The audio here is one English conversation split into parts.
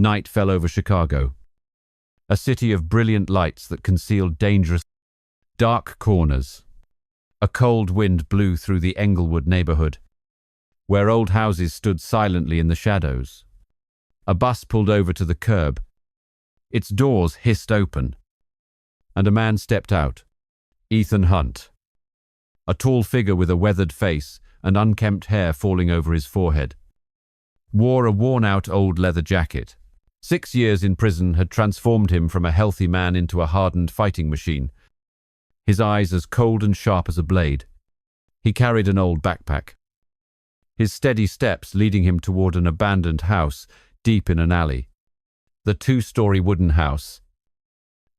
Night fell over Chicago, a city of brilliant lights that concealed dangerous, dark corners. A cold wind blew through the Englewood neighborhood, where old houses stood silently in the shadows. A bus pulled over to the curb. Its doors hissed open, and a man stepped out. Ethan Hunt. A tall figure with a weathered face and unkempt hair falling over his forehead. Wore a worn-out old leather jacket. 6 years in prison had transformed him from a healthy man into a hardened fighting machine, his eyes as cold and sharp as a blade. He carried an old backpack, his steady steps leading him toward an abandoned house deep in an alley. The 2-story wooden house,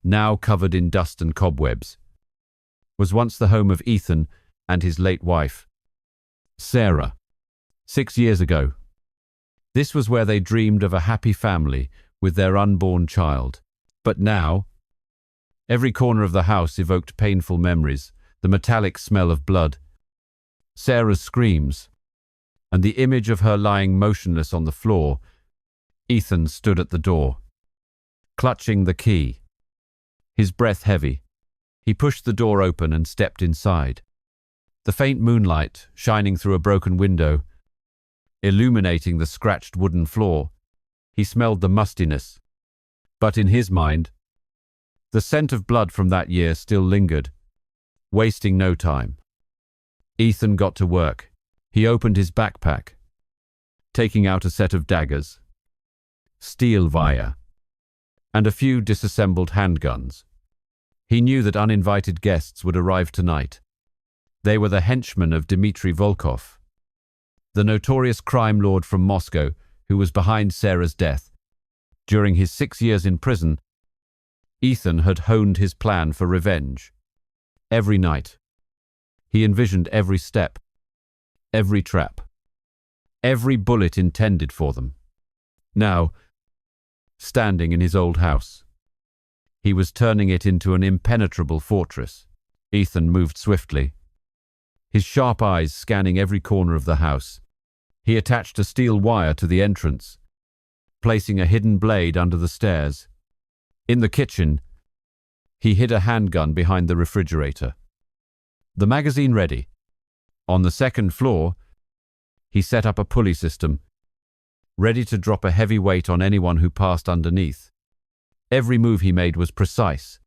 now covered in dust and cobwebs, was once the home of Ethan and his late wife, Sarah. 6 years ago, this was where they dreamed of a happy family with their unborn child. But now, every corner of the house evoked painful memories, the metallic smell of blood, Sarah's screams, and the image of her lying motionless on the floor. Ethan stood at the door, clutching the key, his breath heavy. He pushed the door open and stepped inside. The faint moonlight, shining through a broken window, illuminating the scratched wooden floor. He smelled the mustiness, but in his mind, the scent of blood from that year still lingered, wasting no time. Ethan got to work. He opened his backpack, taking out a set of daggers, steel wire, and a few disassembled handguns. He knew that uninvited guests would arrive tonight. They were the henchmen of Dmitry Volkov, the notorious crime lord from Moscow who was behind Sarah's death. During his 6 years in prison, Ethan had honed his plan for revenge. Every night, he envisioned every step, every trap, every bullet intended for them. Now, standing in his old house, he was turning it into an impenetrable fortress. Ethan moved swiftly, his sharp eyes scanning every corner of the house. He attached a steel wire to the entrance, placing a hidden blade under the stairs. In the kitchen, he hid a handgun behind the refrigerator, the magazine ready. On the second floor, he set up a pulley system, ready to drop a heavy weight on anyone who passed underneath. Every move he made was precise,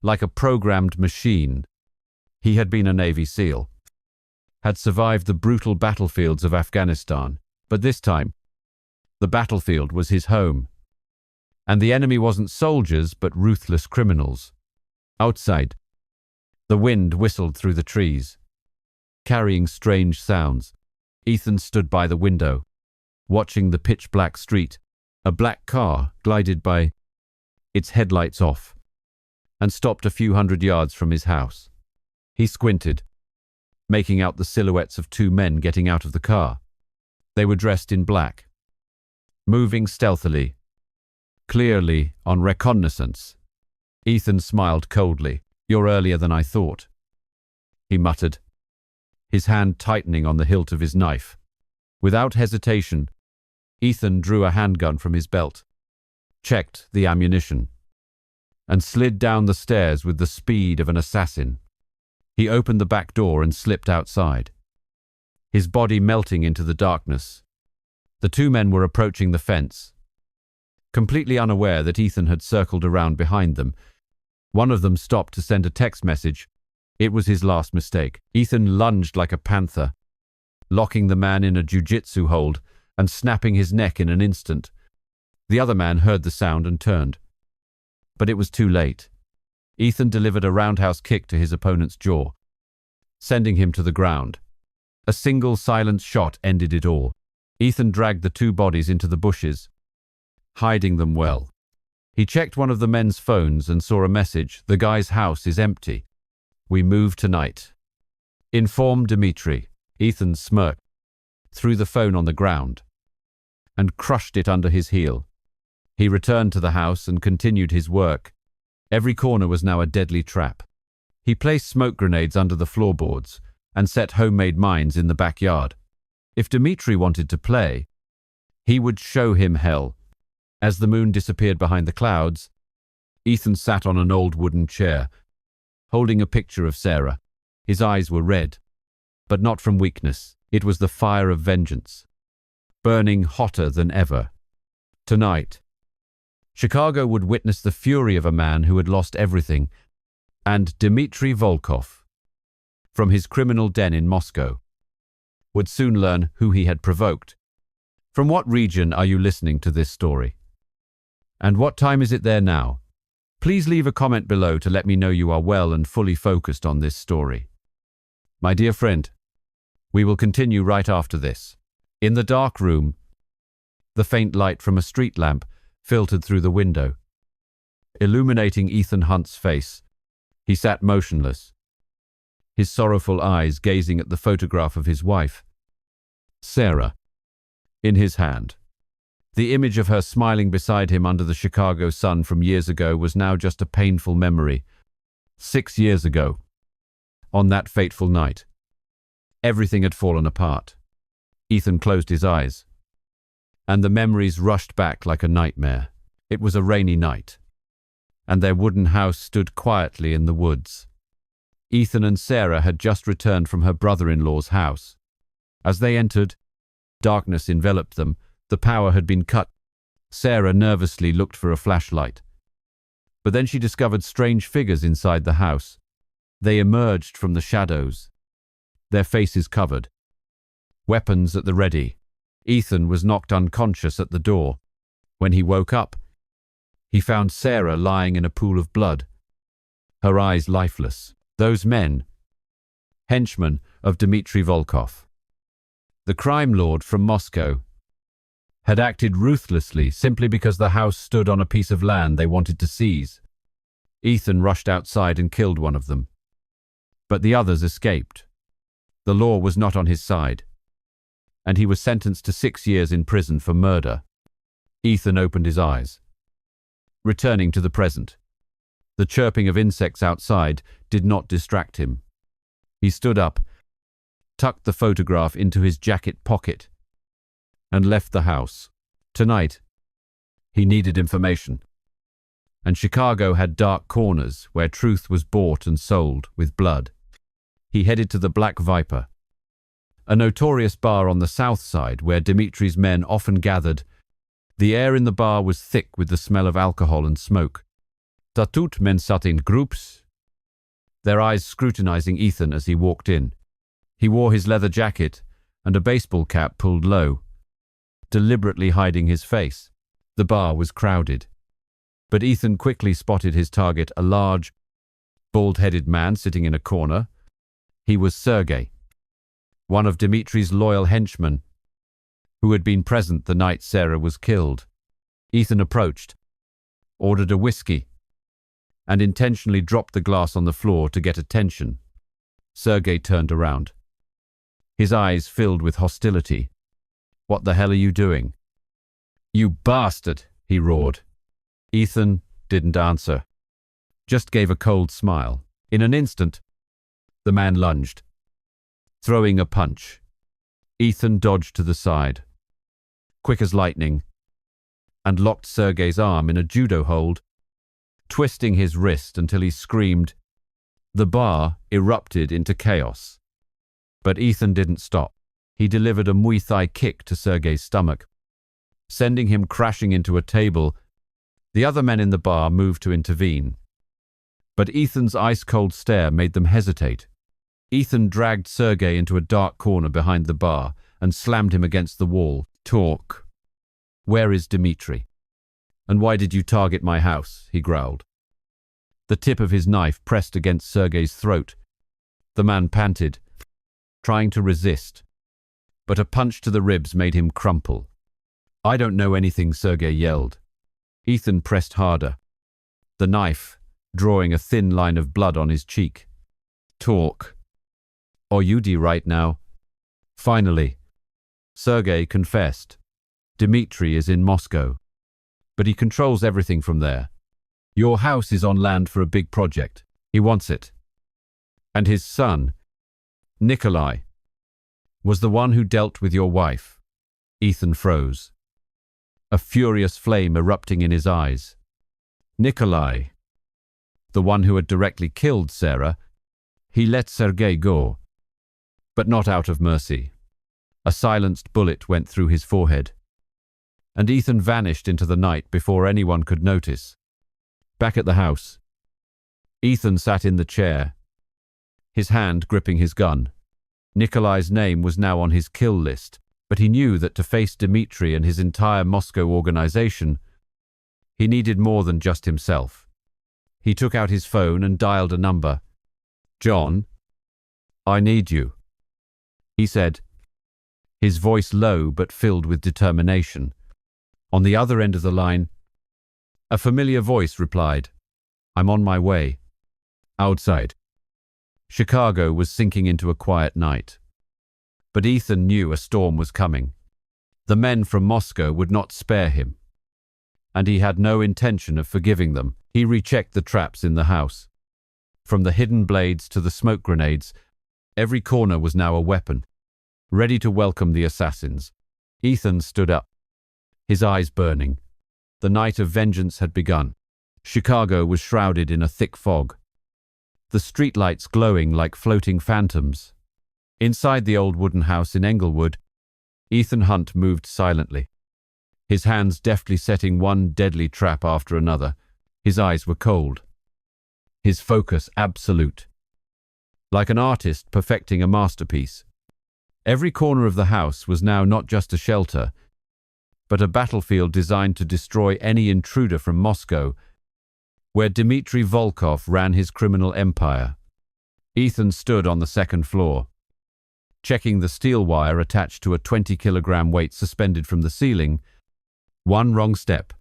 like a programmed machine. He had been a Navy SEAL, had survived the brutal battlefields of Afghanistan, but this time, the battlefield was his home. And the enemy wasn't soldiers, but ruthless criminals. Outside, the wind whistled through the trees, carrying strange sounds. Ethan stood by the window, watching the pitch-black street. A black car glided by, its headlights off, and stopped a few hundred yards from his house. He squinted, making out the silhouettes of 2 men getting out of the car. They were dressed in black, moving stealthily, clearly on reconnaissance. Ethan smiled coldly. "You're earlier than I thought," he muttered, his hand tightening on the hilt of his knife. Without hesitation, Ethan drew a handgun from his belt, checked the ammunition, and slid down the stairs with the speed of an assassin. He opened the back door and slipped outside, his body melting into the darkness. The 2 men were approaching the fence, completely unaware that Ethan had circled around behind them. One of them stopped to send a text message. It was his last mistake. Ethan lunged like a panther, locking the man in a jiu-jitsu hold and snapping his neck in an instant. The other man heard the sound and turned, but it was too late. Ethan delivered a roundhouse kick to his opponent's jaw, sending him to the ground. A single silent shot ended it all. Ethan dragged the 2 bodies into the bushes, hiding them well. He checked one of the men's phones and saw a message. "The guy's house is empty. We move tonight. Inform Dmitry." Ethan smirked, threw the phone on the ground, and crushed it under his heel. He returned to the house and continued his work. Every corner was now a deadly trap. He placed smoke grenades under the floorboards and set homemade mines in the backyard. If Dmitry wanted to play, he would show him hell. As the moon disappeared behind the clouds, Ethan sat on an old wooden chair, holding a picture of Sarah. His eyes were red, but not from weakness. It was the fire of vengeance, burning hotter than ever. Tonight, Chicago would witness the fury of a man who had lost everything, and Dmitry Volkov, from his criminal den in Moscow, would soon learn who he had provoked. From what region are you listening to this story? And what time is it there now? Please leave a comment below to let me know you are well and fully focused on this story. My dear friend, we will continue right after this. In the dark room, the faint light from a street lamp filtered through the window, illuminating Ethan Hunt's face. He sat motionless, his sorrowful eyes gazing at the photograph of his wife, Sarah, in his hand. The image of her smiling beside him under the Chicago sun from years ago was now just a painful memory. 6 years ago, on that fateful night, everything had fallen apart. Ethan closed his eyes, and the memories rushed back like a nightmare. It was a rainy night, and their wooden house stood quietly in the woods. Ethan and Sarah had just returned from her brother-in-law's house. As they entered, darkness enveloped them. The power had been cut. Sarah nervously looked for a flashlight. But then she discovered strange figures inside the house. They emerged from the shadows, their faces covered, weapons at the ready. Ethan was knocked unconscious at the door. When he woke up, he found Sarah lying in a pool of blood, her eyes lifeless. Those men, henchmen of Dmitry Volkov, the crime lord from Moscow, had acted ruthlessly simply because the house stood on a piece of land they wanted to seize. Ethan rushed outside and killed one of them, but the others escaped. The law was not on his side, and he was sentenced to 6 years in prison for murder. Ethan opened his eyes, returning to the present. The chirping of insects outside did not distract him. He stood up, tucked the photograph into his jacket pocket, and left the house. Tonight, he needed information. And Chicago had dark corners where truth was bought and sold with blood. He headed to the Black Viper, a notorious bar on the south side where Dmitry's men often gathered. The air in the bar was thick with the smell of alcohol and smoke. Tatut men sat in groups, their eyes scrutinizing Ethan as he walked in. He wore his leather jacket and a baseball cap pulled low, deliberately hiding his face. The bar was crowded, but Ethan quickly spotted his target, a large, bald-headed man sitting in a corner. He was Sergei, one of Dmitry's loyal henchmen, who had been present the night Sarah was killed. Ethan approached, ordered a whiskey, and intentionally dropped the glass on the floor to get attention. Sergei turned around, his eyes filled with hostility. "What the hell are you doing?" "You bastard!" he roared. Ethan didn't answer, just gave a cold smile. In an instant, the man lunged, throwing a punch. Ethan dodged to the side, quick as lightning, and locked Sergei's arm in a judo hold, twisting his wrist until he screamed. The bar erupted into chaos. But Ethan didn't stop. He delivered a Muay Thai kick to Sergei's stomach, sending him crashing into a table. The other men in the bar moved to intervene, but Ethan's ice-cold stare made them hesitate. Ethan dragged Sergei into a dark corner behind the bar and slammed him against the wall. "Talk. Where is Dmitry? And why did you target my house?" he growled. The tip of his knife pressed against Sergei's throat. The man panted, trying to resist, but a punch to the ribs made him crumple. "I don't know anything," Sergei yelled. Ethan pressed harder, the knife drawing a thin line of blood on his cheek. "Talk. Or you do right now." Finally, Sergei confessed. Dmitry is in Moscow, but he controls everything from there. Your house is on land for a big project. He wants it. And his son, Nikolai, was the one who dealt with your wife. Ethan froze. a furious flame erupting in his eyes. Nikolai, the one who had directly killed Sarah, he let Sergei go, but not out of mercy. A silenced bullet went through his forehead, and Ethan vanished into the night before anyone could notice. Back at the house, Ethan sat in the chair, his hand gripping his gun. Nikolai's name was now on his kill list, but he knew that to face Dmitri and his entire Moscow organization, he needed more than just himself. He took out his phone and dialed a number. "John, I need you," he said, his voice low but filled with determination. On the other end of the line, a familiar voice replied, "I'm on my way." Outside, Chicago was sinking into a quiet night. But Ethan knew a storm was coming. The men from Moscow would not spare him, and he had no intention of forgiving them. He rechecked the traps in the house. From the hidden blades to the smoke grenades, every corner was now a weapon, ready to welcome the assassins. Ethan stood up, his eyes burning. The night of vengeance had begun. Chicago was shrouded in a thick fog, the streetlights glowing like floating phantoms. Inside the old wooden house in Englewood, Ethan Hunt moved silently, his hands deftly setting one deadly trap after another. His eyes were cold, his focus absolute, like an artist perfecting a masterpiece. Every corner of the house was now not just a shelter, but a battlefield designed to destroy any intruder from Moscow, where Dmitri Volkov ran his criminal empire. Ethan stood on the second floor, checking the steel wire attached to a 20-kilogram weight suspended from the ceiling. One wrong step,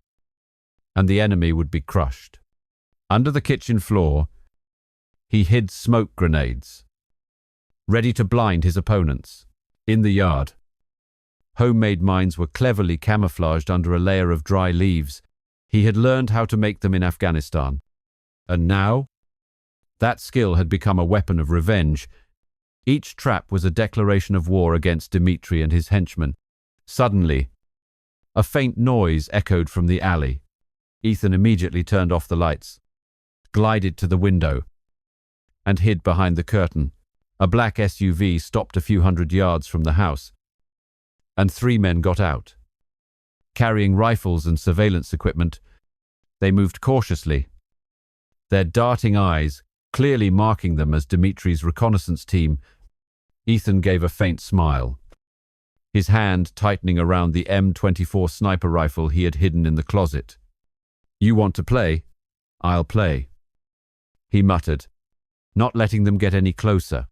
and the enemy would be crushed. Under the kitchen floor, he hid smoke grenades, ready to blind his opponents. In the yard, homemade mines were cleverly camouflaged under a layer of dry leaves. He had learned how to make them in Afghanistan. And now, that skill had become a weapon of revenge. Each trap was a declaration of war against Dmitri and his henchmen. Suddenly, a faint noise echoed from the alley. Ethan immediately turned off the lights, glided to the window, and hid behind the curtain. A black SUV stopped a few hundred yards from the house, and 3 men got out. Carrying rifles and surveillance equipment, they moved cautiously, their darting eyes clearly marking them as Dmitri's reconnaissance team. Ethan gave a faint smile, his hand tightening around the M24 sniper rifle he had hidden in the closet. "You want to play? I'll play," he muttered, not letting them get any closer.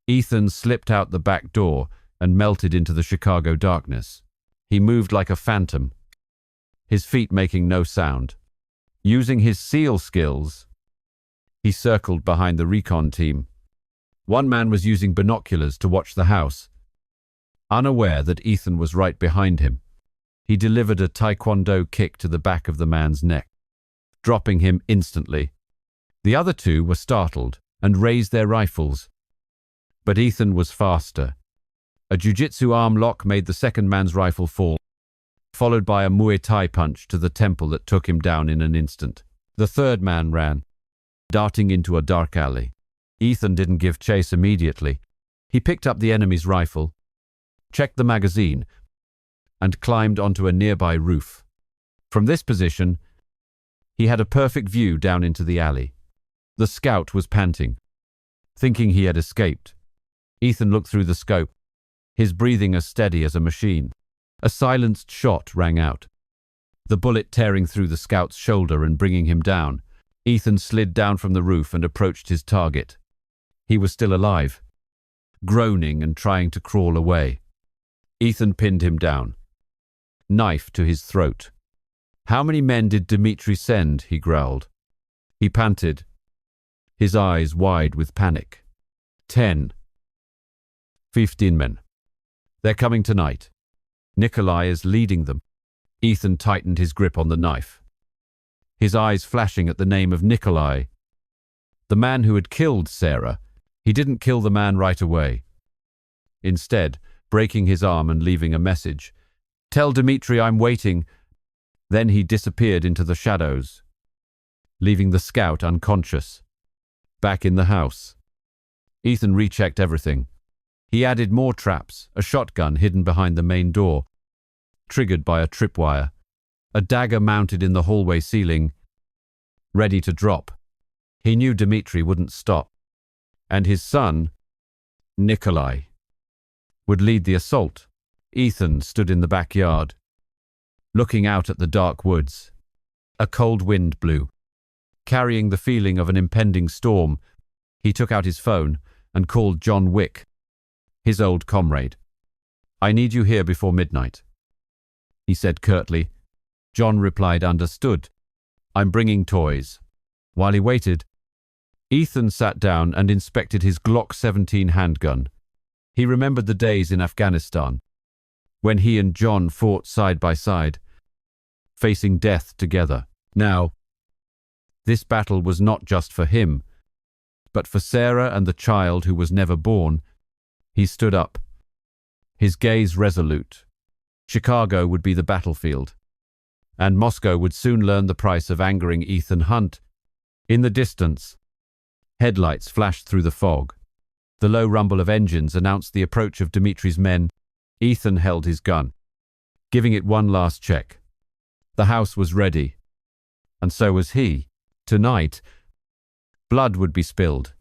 Ethan slipped out the back door and melted into the Chicago darkness. He moved like a phantom, his feet making no sound. Using his SEAL skills, he circled behind the recon team. One man was using binoculars to watch the house, unaware that Ethan was right behind him. He delivered a taekwondo kick to the back of the man's neck, dropping him instantly. The other 2 were startled and raised their rifles, but Ethan was faster. A jiu-jitsu arm lock made the second man's rifle fall, followed by a Muay Thai punch to the temple that took him down in an instant. The third man ran, darting into a dark alley. Ethan didn't give chase immediately. He picked up the enemy's rifle, checked the magazine, and climbed onto a nearby roof. From this position, he had a perfect view down into the alley. The scout was panting, thinking he had escaped. Ethan looked through the scope, his breathing as steady as a machine. A silenced shot rang out, the bullet tearing through the scout's shoulder and bringing him down. Ethan slid down from the roof and approached his target. He was still alive, groaning and trying to crawl away. Ethan pinned him down, knife to his throat. "How many men did Dmitri send?" he growled. He panted, his eyes wide with panic. 10. 15 men. They're coming tonight. Nikolai is leading them. Ethan tightened his grip on the knife, his eyes flashing at the name of Nikolai, the man who had killed Sarah. He didn't kill the man right away. Instead, breaking his arm and leaving a message, Tell Dmitri I'm waiting." Then he disappeared into the shadows, leaving the scout unconscious. Back in the house, Ethan rechecked everything. He added more traps, a shotgun hidden behind the main door, triggered by a tripwire, a dagger mounted in the hallway ceiling, ready to drop. He knew Dmitri wouldn't stop, and his son, Nikolai, would lead the assault. Ethan stood in the backyard, looking out at the dark woods. A cold wind blew. Carrying the feeling of an impending storm, he took out his phone and called John Wick, his old comrade. "I need you here before midnight," he said curtly. John replied, "Understood. I'm bringing toys." While he waited, Ethan sat down and inspected his Glock 17 handgun. He remembered the days in Afghanistan, when he and John fought side by side, facing death together. Now, this battle was not just for him, but for Sarah and the child who was never born. He stood up, his gaze resolute. Chicago would be the battlefield, and Moscow would soon learn the price of angering Ethan Hunt. In the distance, headlights flashed through the fog. The low rumble of engines announced the approach of Dmitri's men. Ethan held his gun, giving it one last check. The house was ready, and so was he. Tonight, blood would be spilled,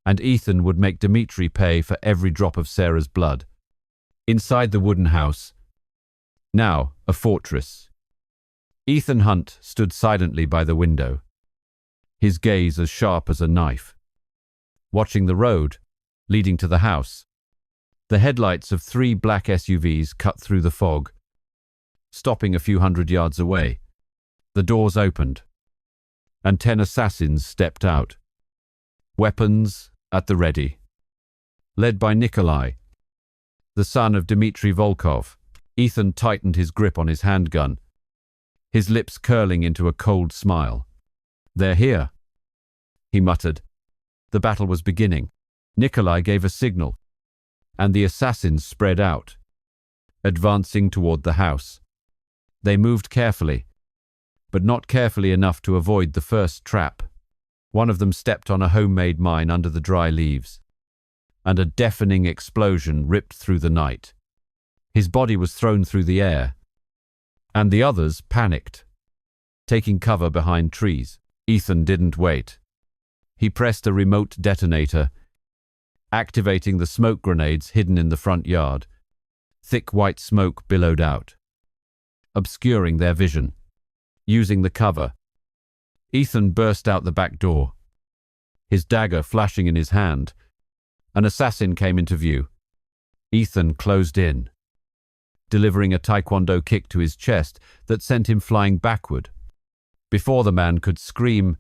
and Ethan would make Dmitri pay for every drop of Sarah's blood. Inside the wooden house, now a fortress, Ethan Hunt stood silently by the window, his gaze as sharp as a knife, watching the road leading to the house. The headlights of 3 black SUVs cut through the fog, stopping a few hundred yards away. The doors opened, and 10 assassins stepped out, weapons at the ready. Led by Nikolai, the son of Dmitri Volkov, Ethan tightened his grip on his handgun, his lips curling into a cold smile. "They're here," he muttered. The battle was beginning. Nikolai gave a signal, and the assassins spread out, advancing toward the house. They moved carefully, but not carefully enough to avoid the first trap. One of them stepped on a homemade mine under the dry leaves, and a deafening explosion ripped through the night. His body was thrown through the air, and the others panicked, taking cover behind trees. Ethan didn't wait. He pressed a remote detonator, activating the smoke grenades hidden in the front yard. Thick white smoke billowed out, obscuring their vision. Using the cover, Ethan burst out the back door, his dagger flashing in his hand. An assassin came into view. Ethan closed in, delivering a taekwondo kick to his chest that sent him flying backward. Before the man could scream,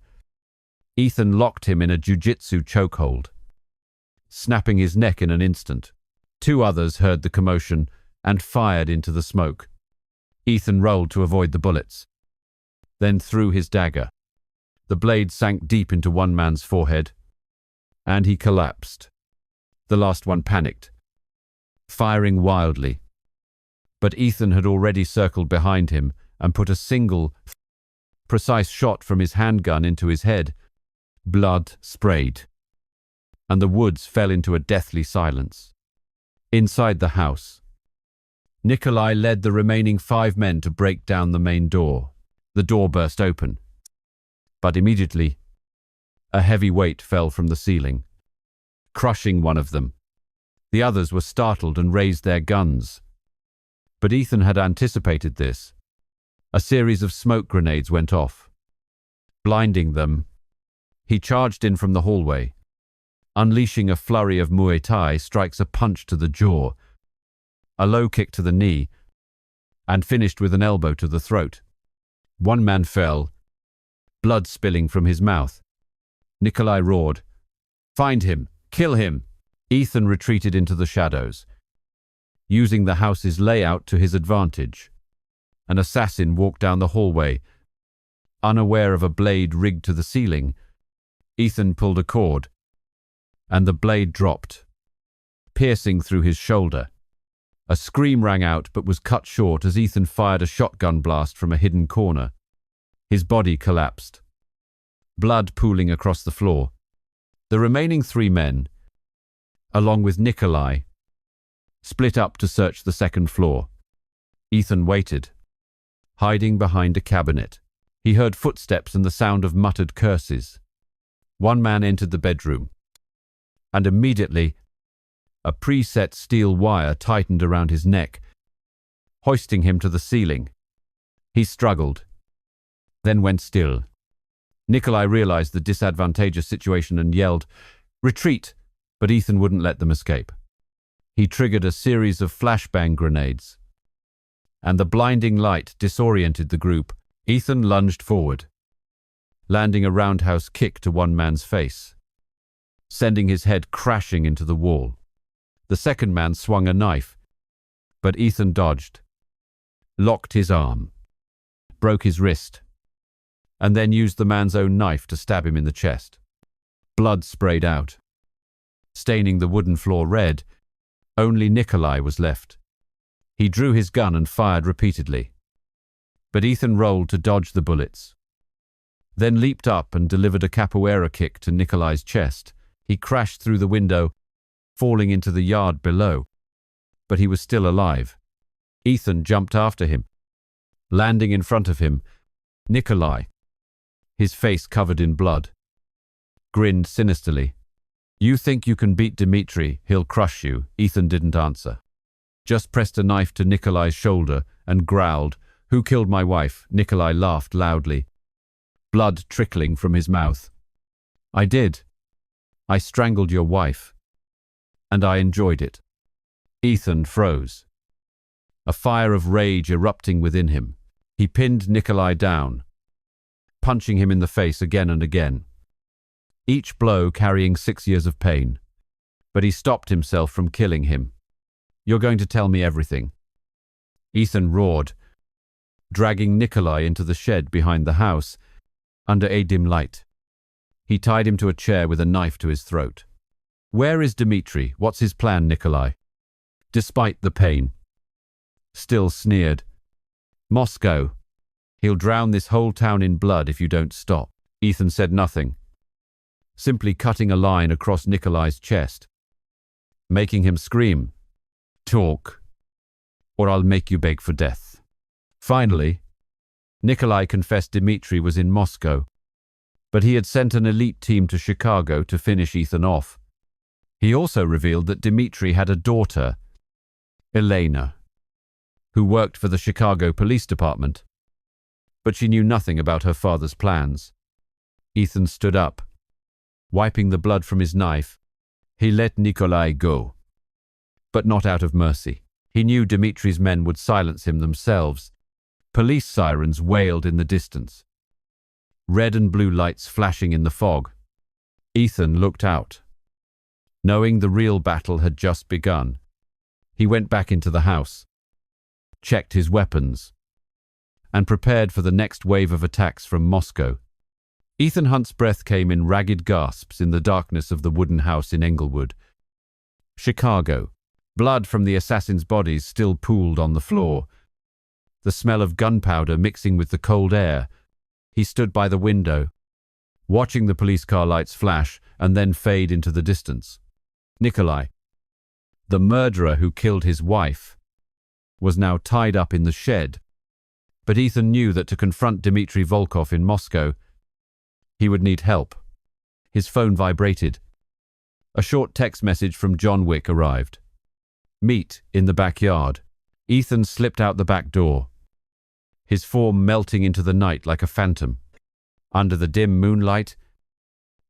Ethan locked him in a jiu-jitsu chokehold, snapping his neck in an instant. 2 others heard the commotion and fired into the smoke. Ethan rolled to avoid the bullets, then threw his dagger. The blade sank deep into one man's forehead, and he collapsed. The last one panicked, firing wildly. But Ethan had already circled behind him and put a single, precise shot from his handgun into his head. Blood sprayed, and the woods fell into a deathly silence. Inside the house, Nikolai led the remaining 5 men to break down the main door. The door burst open, but immediately, a heavy weight fell from the ceiling, crushing one of them. The others were startled and raised their guns. But Ethan had anticipated this. A series of smoke grenades went off, blinding them. He charged in from the hallway, unleashing a flurry of Muay Thai strikes, a punch to the jaw, a low kick to the knee, and finished with an elbow to the throat. One man fell, blood spilling from his mouth. Nikolai roared, "Find him! Kill him!" Ethan retreated into the shadows, using the house's layout to his advantage. An assassin walked down the hallway, unaware of a blade rigged to the ceiling. Ethan pulled a cord, and the blade dropped, piercing through his shoulder. A scream rang out but was cut short as Ethan fired a shotgun blast from a hidden corner. His body collapsed, blood pooling across the floor. The remaining 3 men, along with Nikolai, split up to search the second floor. Ethan waited, hiding behind a cabinet. He heard footsteps and the sound of muttered curses. One man entered the bedroom, and immediately a preset steel wire tightened around his neck, hoisting him to the ceiling. He struggled, then went still. Nikolai realized the disadvantageous situation and yelled, "Retreat!" but Ethan wouldn't let them escape. He triggered a series of flashbang grenades, and the blinding light disoriented the group. Ethan lunged forward, landing a roundhouse kick to one man's face, sending his head crashing into the wall. The second man swung a knife, but Ethan dodged, locked his arm, broke his wrist, and then used the man's own knife to stab him in the chest. Blood sprayed out, staining the wooden floor red. Only Nikolai was left. He drew his gun and fired repeatedly, but Ethan rolled to dodge the bullets, then leaped up and delivered a capoeira kick to Nikolai's chest. He crashed through the window, falling into the yard below, but he was still alive. Ethan jumped after him, landing in front of him. Nikolai, his face covered in blood, grinned sinisterly. "You think you can beat Dmitri, he'll crush you." Ethan didn't answer, just pressed a knife to Nikolai's shoulder and growled, "Who killed my wife?" Nikolai laughed loudly, blood trickling from his mouth. "I did. I strangled your wife, and I enjoyed it." Ethan froze, a fire of rage erupting within him. He pinned Nikolai down, punching him in the face again and again, each blow carrying 6 years of pain. But he stopped himself from killing him. "You're going to tell me everything," Ethan roared, dragging Nikolai into the shed behind the house under a dim light. He tied him to a chair with a knife to his throat. "Where is Dmitri? What's his plan?" Nikolai, despite the pain, still sneered. "Moscow. He'll drown this whole town in blood if you don't stop." Ethan said nothing, simply cutting a line across Nikolai's chest, making him scream, "Talk, or I'll make you beg for death." Finally, Nikolai confessed Dmitri was in Moscow, but he had sent an elite team to Chicago to finish Ethan off. He also revealed that Dmitri had a daughter, Elena, who worked for the Chicago Police Department, but she knew nothing about her father's plans. Ethan stood up, wiping the blood from his knife. He let Nikolai go, but not out of mercy. He knew Dmitri's men would silence him themselves. Police sirens wailed in the distance, red and blue lights flashing in the fog. Ethan looked out, knowing the real battle had just begun. He went back into the house, checked his weapons, and prepared for the next wave of attacks from Moscow. Ethan Hunt's breath came in ragged gasps in the darkness of the wooden house in Englewood, Chicago. Blood from the assassins' bodies still pooled on the floor, the smell of gunpowder mixing with the cold air. He stood by the window, watching the police car lights flash and then fade into the distance. Nikolai, the murderer who killed his wife, was now tied up in the shed. But Ethan knew that to confront Dmitri Volkov in Moscow, he would need help. His phone vibrated. A short text message from John Wick arrived. "Meet in the backyard." Ethan slipped out the back door, his form melting into the night like a phantom. Under the dim moonlight,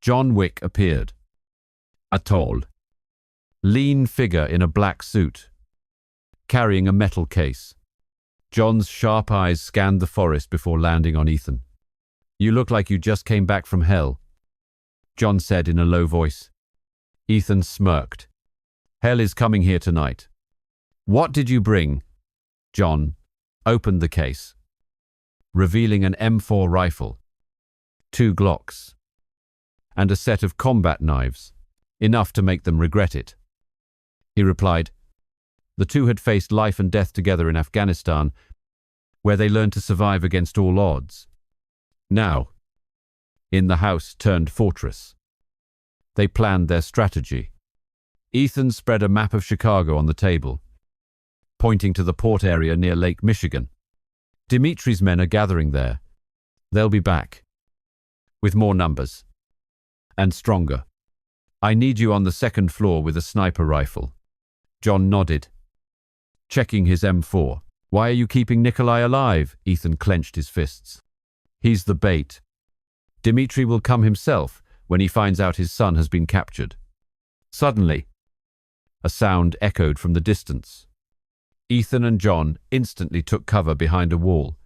John Wick appeared. A tall, lean figure in a black suit, carrying a metal case. John's sharp eyes scanned the forest before landing on Ethan. "You look like you just came back from hell," John said in a low voice. Ethan smirked. "Hell is coming here tonight." "What did you bring?" John opened the case, revealing an M4 rifle, 2 Glocks, and a set of combat knives, enough to make them regret it. He replied, The two had faced life and death together in Afghanistan, where they learned to survive against all odds. Now, in the house turned fortress, they planned their strategy. Ethan spread a map of Chicago on the table, pointing to the port area near Lake Michigan. Dimitri's men are gathering there. They'll be back, with more numbers, and stronger. I need you on the second floor with a sniper rifle. John nodded, checking his M4. Why are you keeping Nikolai alive? Ethan clenched his fists. He's the bait. Dimitri will come himself when he finds out his son has been captured. Suddenly, a sound echoed from the distance. Ethan and John instantly took cover behind a wall,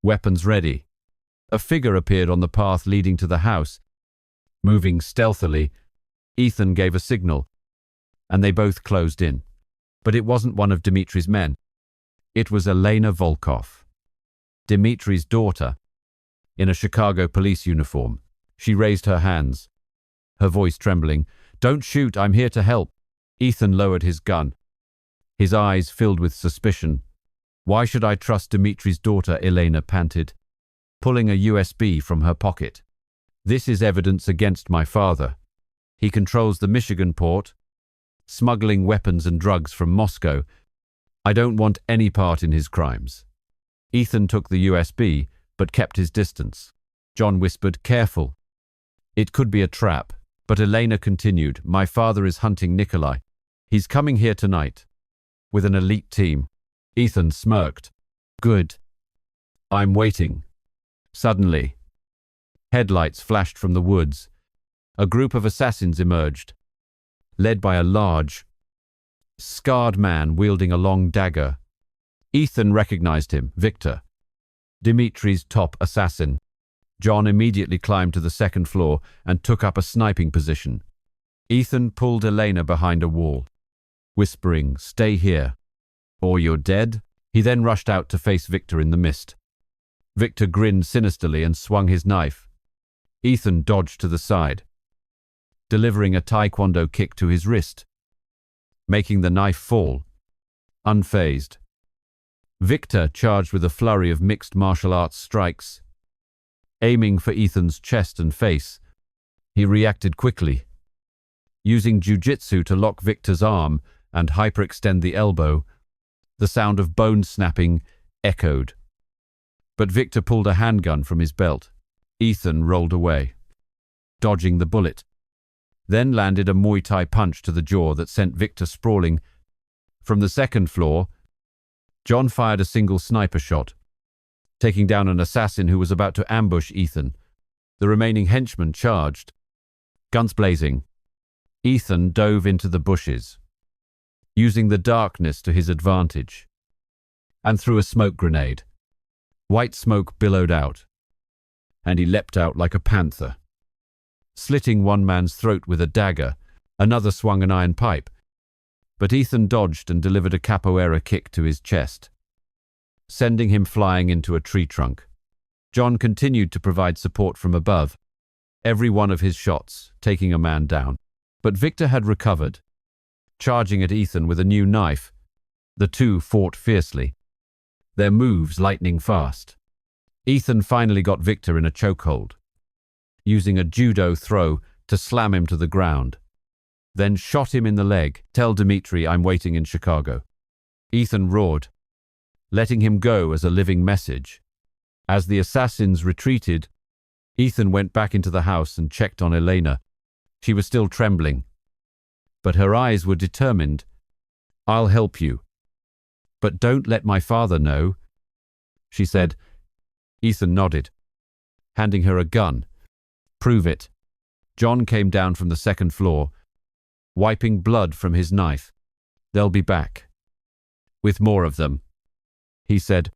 weapons ready. A figure appeared on the path leading to the house. Moving stealthily, Ethan gave a signal, and they both closed in. But it wasn't one of Dimitri's men. It was Elena Volkov, Dimitri's daughter, in a Chicago police uniform. She raised her hands, her voice trembling. "Don't shoot, I'm here to help." Ethan lowered his gun, his eyes filled with suspicion. "Why should I trust Dimitri's daughter?" Elena panted, pulling a USB from her pocket. "This is evidence against my father. He controls the Michigan port, smuggling weapons and drugs from Moscow. I don't want any part in his crimes." Ethan took the USB, but kept his distance. John whispered, "Careful. It could be a trap." But Elena continued, "My father is hunting Nikolai. He's coming here tonight, with an elite team." Ethan smirked. "Good. I'm waiting." Suddenly, headlights flashed from the woods. A group of assassins emerged, led by a large, scarred man wielding a long dagger. Ethan recognized him, Victor, Dimitri's top assassin. John immediately climbed to the second floor and took up a sniping position. Ethan pulled Elena behind a wall, whispering, "Stay here, or you're dead." He then rushed out to face Victor in the mist. Victor grinned sinisterly and swung his knife. Ethan dodged to the side, delivering a taekwondo kick to his wrist, making the knife fall. Unfazed, Victor charged with a flurry of mixed martial arts strikes, aiming for Ethan's chest and face. He reacted quickly, using jiu-jitsu to lock Victor's arm and hyperextend the elbow. The sound of bone snapping echoed. But Victor pulled a handgun from his belt. Ethan rolled away, dodging the bullet, then landed a Muay Thai punch to the jaw that sent Victor sprawling. From the second floor, John fired a single sniper shot, taking down an assassin who was about to ambush Ethan. The remaining henchmen charged, guns blazing. Ethan dove into the bushes, using the darkness to his advantage, and threw a smoke grenade. White smoke billowed out, and he leapt out like a panther, slitting one man's throat with a dagger. Another swung an iron pipe, but Ethan dodged and delivered a capoeira kick to his chest, sending him flying into a tree trunk. John continued to provide support from above, every one of his shots taking a man down. But Victor had recovered, charging at Ethan with a new knife. The two fought fiercely, their moves lightning fast. Ethan finally got Victor in a chokehold, using a judo throw to slam him to the ground, then shot him in the leg. "Tell Dimitri I'm waiting in Chicago." Ethan roared, letting him go as a living message. As the assassins retreated, Ethan went back into the house and checked on Elena. She was still trembling, but her eyes were determined. "I'll help you, but don't let my father know," she said. Ethan nodded, handing her a gun. "Prove it." John came down from the second floor, wiping blood from his knife. "They'll be back, with more of them," he said.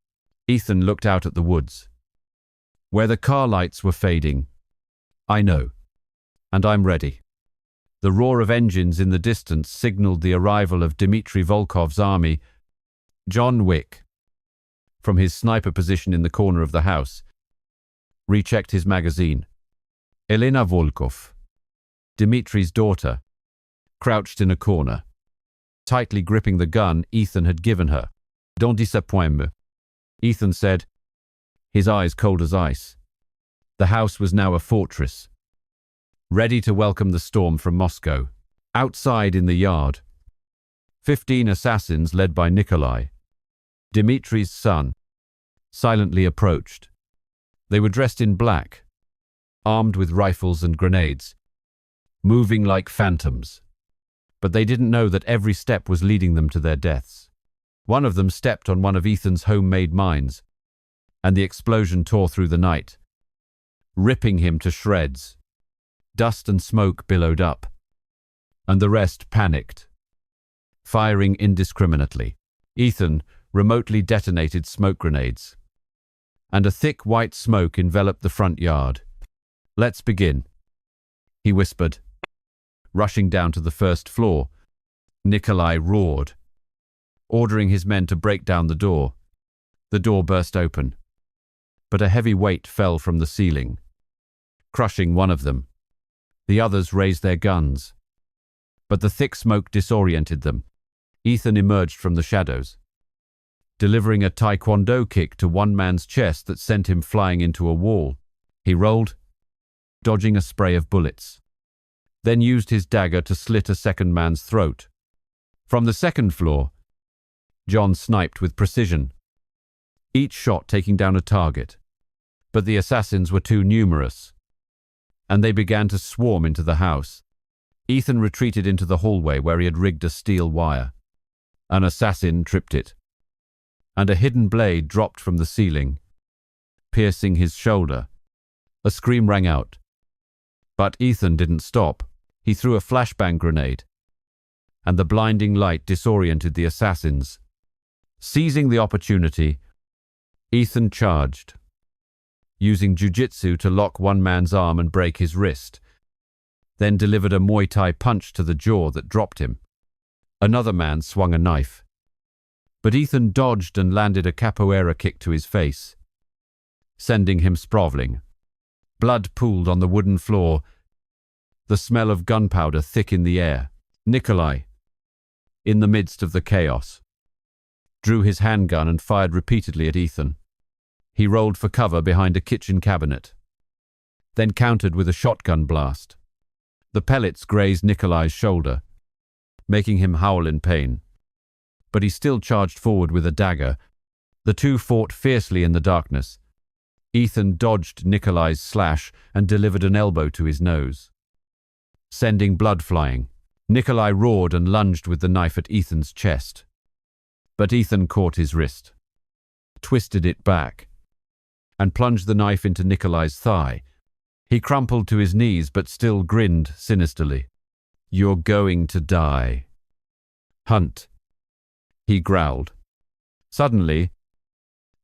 Ethan looked out at the woods, where the car lights were fading. "I know, and I'm ready." The roar of engines in the distance signaled the arrival of Dmitri Volkov's army. John Wick, from his sniper position in the corner of the house, rechecked his magazine. Elena Volkov, Dimitri's daughter, crouched in a corner, tightly gripping the gun Ethan had given her. Don't disappoint me, Ethan said, his eyes cold as ice. The house was now a fortress, ready to welcome the storm from Moscow. Outside in the yard, 15 assassins led by Nikolai, Dmitri's son, silently approached. They were dressed in black, armed with rifles and grenades, moving like phantoms. But they didn't know that every step was leading them to their deaths. One of them stepped on one of Ethan's homemade mines, and the explosion tore through the night, ripping him to shreds. Dust and smoke billowed up, and the rest panicked, firing indiscriminately. Ethan remotely detonated smoke grenades, and a thick white smoke enveloped the front yard. Let's begin, he whispered. Rushing down to the first floor, Nikolai roared, ordering his men to break down the door. The door burst open, but a heavy weight fell from the ceiling, crushing one of them. The others raised their guns, but the thick smoke disoriented them. Ethan emerged from the shadows, delivering a taekwondo kick to one man's chest that sent him flying into a wall. He rolled, dodging a spray of bullets, then used his dagger to slit a second man's throat. From the second floor, John sniped with precision, each shot taking down a target. But the assassins were too numerous, and they began to swarm into the house. Ethan retreated into the hallway where he had rigged a steel wire. An assassin tripped it, and a hidden blade dropped from the ceiling, piercing his shoulder. A scream rang out. But Ethan didn't stop. He threw a flashbang grenade, and the blinding light disoriented the assassins. Seizing the opportunity, Ethan charged, using jiu-jitsu to lock one man's arm and break his wrist, then delivered a Muay Thai punch to the jaw that dropped him. Another man swung a knife, but Ethan dodged and landed a capoeira kick to his face, sending him sprawling. Blood pooled on the wooden floor, the smell of gunpowder thick in the air. Nikolai, in the midst of the chaos, drew his handgun and fired repeatedly at Ethan. He rolled for cover behind a kitchen cabinet, then countered with a shotgun blast. The pellets grazed Nikolai's shoulder, making him howl in pain. But he still charged forward with a dagger. The two fought fiercely in the darkness. Ethan dodged Nikolai's slash and delivered an elbow to his nose, sending blood flying. Nikolai roared and lunged with the knife at Ethan's chest. But Ethan caught his wrist, twisted it back, and plunged the knife into Nikolai's thigh. He crumpled to his knees but still grinned sinisterly. "You're going to die, Hunt," he growled. Suddenly,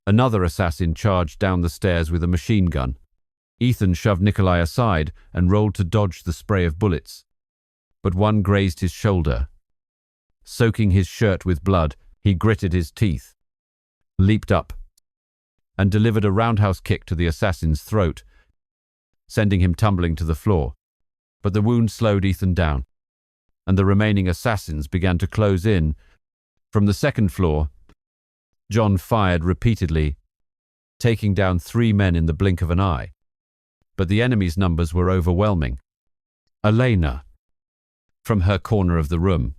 another assassin charged down the stairs with a machine gun. Ethan shoved Nikolai aside and rolled to dodge the spray of bullets, but one grazed his shoulder. Soaking his shirt with blood, he gritted his teeth, leaped up, and delivered a roundhouse kick to the assassin's throat, sending him tumbling to the floor. But the wound slowed Ethan down, and the remaining assassins began to close in. From the second floor, John fired repeatedly, taking down 3 men in the blink of an eye. But the enemy's numbers were overwhelming. Elena, from her corner of the room,